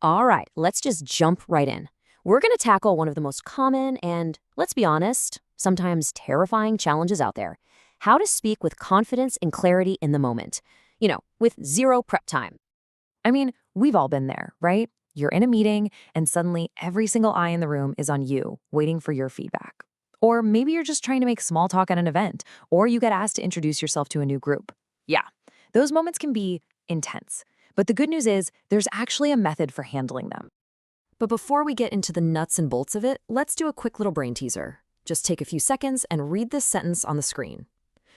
All right, let's just jump right in. We're going to tackle one of the most common and, let's be honest, sometimes terrifying challenges out there: how to speak with confidence and clarity in the moment. With zero prep time. I mean, we've all been there, right? You're in a meeting and suddenly every single eye in the room is on you, waiting for your feedback. Or maybe you're just trying to make small talk at an event, or you get asked to introduce yourself to a new group. Yeah, those moments can be intense. But the good news is there's actually a method for handling them. But before we get into the nuts and bolts of it, let's do a quick little brain teaser. Just take a few seconds and read this sentence on the screen.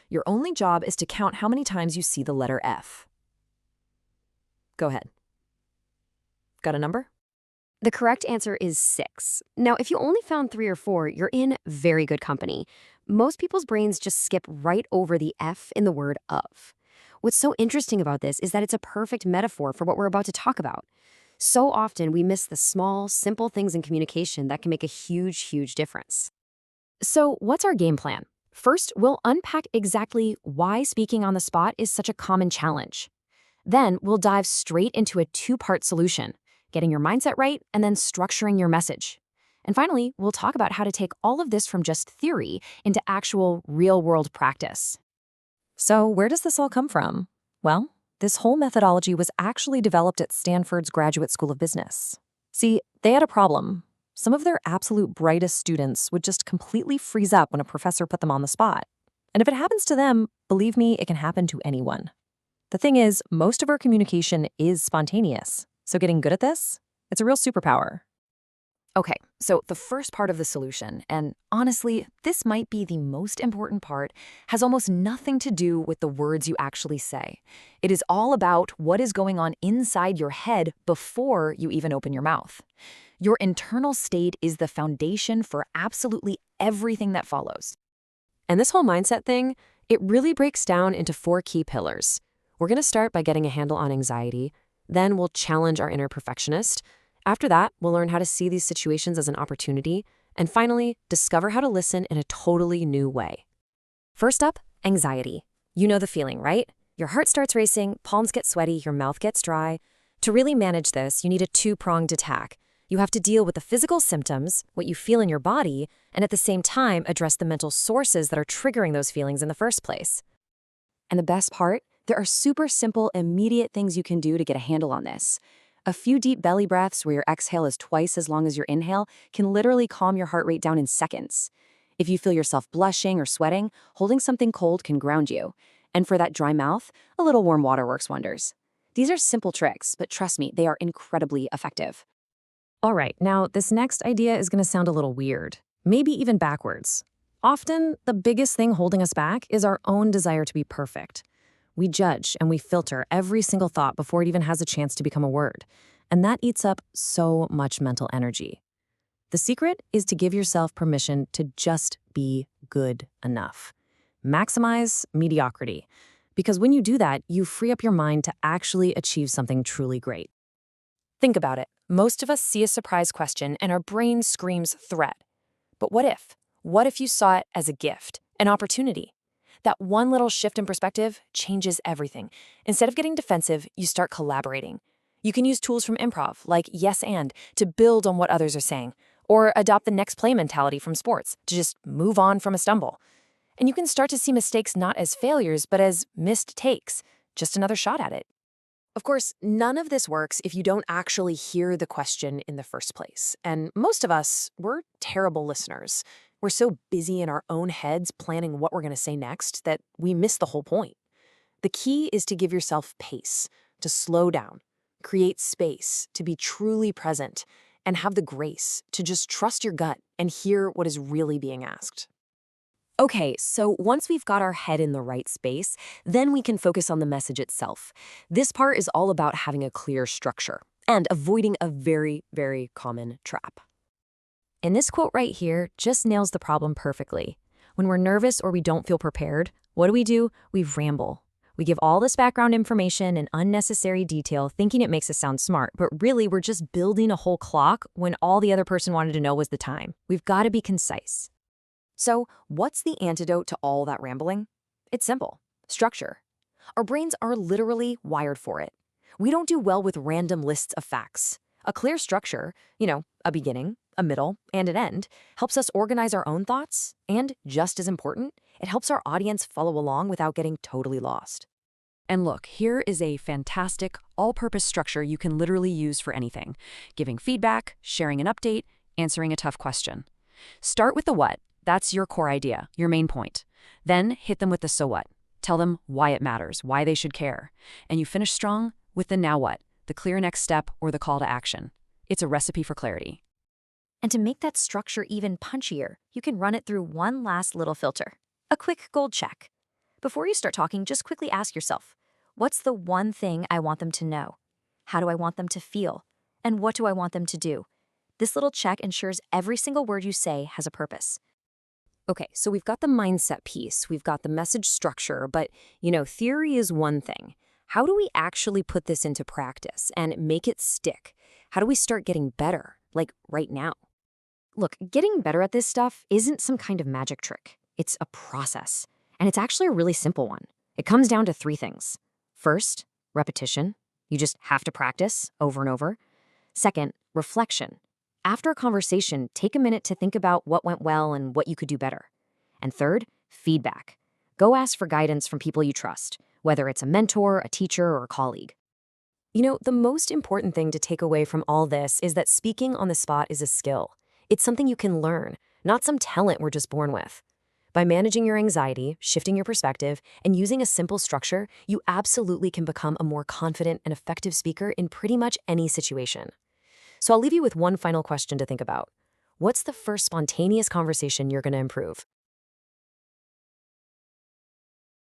Your only job is to count how many times you see the letter F. Go ahead. Got a number? The correct answer is 6. Now, if you only found 3 or 4, you're in very good company. Most people's brains just skip right over the F in the word of. What's so interesting about this is that it's a perfect metaphor for what we're about to talk about. So often we miss the small, simple things in communication that can make a huge, huge difference. So, what's our game plan? First, we'll unpack exactly why speaking on the spot is such a common challenge. Then, we'll dive straight into a two-part solution: getting your mindset right and then structuring your message. And finally, we'll talk about how to take all of this from just theory into actual real-world practice. So, where does this all come from? Well, this whole methodology was actually developed at Stanford's Graduate School of Business. See, they had a problem. Some of their absolute brightest students would just completely freeze up when a professor put them on the spot. And if it happens to them, believe me, it can happen to anyone. The thing is, most of our communication is spontaneous. So getting good at this, it's a real superpower. Okay, so the first part of the solution, and honestly, this might be the most important part, has almost nothing to do with the words you actually say. It is all about what is going on inside your head before you even open your mouth. Your internal state is the foundation for absolutely everything that follows. And this whole mindset thing, it really breaks down into 4 key pillars. We're going to start by getting a handle on anxiety. Then we'll challenge our inner perfectionist. After that, we'll learn how to see these situations as an opportunity. And finally, discover how to listen in a totally new way. First up, anxiety. You know the feeling, right? Your heart starts racing, palms get sweaty, your mouth gets dry. To really manage this, you need a two-pronged attack. You have to deal with the physical symptoms, what you feel in your body, and at the same time address the mental sources that are triggering those feelings in the first place. And the best part? There are super simple, immediate things you can do to get a handle on this. A few deep belly breaths where your exhale is twice as long as your inhale can literally calm your heart rate down in seconds. If you feel yourself blushing or sweating, holding something cold can ground you. And for that dry mouth, a little warm water works wonders. These are simple tricks, but trust me, they are incredibly effective. All right, now this next idea is going to sound a little weird, maybe even backwards. Often, the biggest thing holding us back is our own desire to be perfect. We judge and we filter every single thought before it even has a chance to become a word. And that eats up so much mental energy. The secret is to give yourself permission to just be good enough. Maximize mediocrity. Because when you do that, you free up your mind to actually achieve something truly great. Think about it. Most of us see a surprise question and our brain screams threat. But what if? What if you saw it as a gift, an opportunity? That one little shift in perspective changes everything. Instead of getting defensive, you start collaborating. You can use tools from improv, like yes and, to build on what others are saying, or adopt the next play mentality from sports to just move on from a stumble. And you can start to see mistakes not as failures, but as missed takes, just another shot at it. Of course, none of this works if you don't actually hear the question in the first place. And most of us, we're terrible listeners. We're so busy in our own heads planning what we're going to say next that we miss the whole point. The key is to give yourself pace, to slow down, create space, to be truly present, and have the grace to just trust your gut and hear what is really being asked. Okay, so once we've got our head in the right space, then we can focus on the message itself. This part is all about having a clear structure and avoiding a very, very common trap. And this quote right here just nails the problem perfectly. When we're nervous or we don't feel prepared, what do? We ramble. We give all this background information and unnecessary detail thinking it makes us sound smart, but really we're just building a whole clock when all the other person wanted to know was the time. We've got to be concise. So, what's the antidote to all that rambling? It's simple: structure. Our brains are literally wired for it. We don't do well with random lists of facts. A clear structure, a beginning, a middle, and an end, helps us organize our own thoughts, and, just as important, it helps our audience follow along without getting totally lost. And look, here is a fantastic, all-purpose structure you can literally use for anything: giving feedback, sharing an update, answering a tough question. Start with the what. That's your core idea, your main point. Then hit them with the so what. Tell them why it matters, why they should care. And you finish strong with the now what, the clear next step or the call to action. It's a recipe for clarity. And to make that structure even punchier, you can run it through one last little filter: a quick gold check. Before you start talking, just quickly ask yourself, what's the one thing I want them to know? How do I want them to feel? And what do I want them to do? This little check ensures every single word you say has a purpose. Okay, so we've got the mindset piece, we've got the message structure, but, theory is one thing. How do we actually put this into practice and make it stick? How do we start getting better, like right now? Look, getting better at this stuff isn't some kind of magic trick. It's a process. And it's actually a really simple one. It comes down to 3 things. First, repetition. You just have to practice over and over. Second, reflection. After a conversation, take a minute to think about what went well and what you could do better. And third, feedback. Go ask for guidance from people you trust, whether it's a mentor, a teacher, or a colleague. The most important thing to take away from all this is that speaking on the spot is a skill. It's something you can learn, not some talent we're just born with. By managing your anxiety, shifting your perspective, and using a simple structure, you absolutely can become a more confident and effective speaker in pretty much any situation. So I'll leave you with one final question to think about. What's the first spontaneous conversation you're going to improve?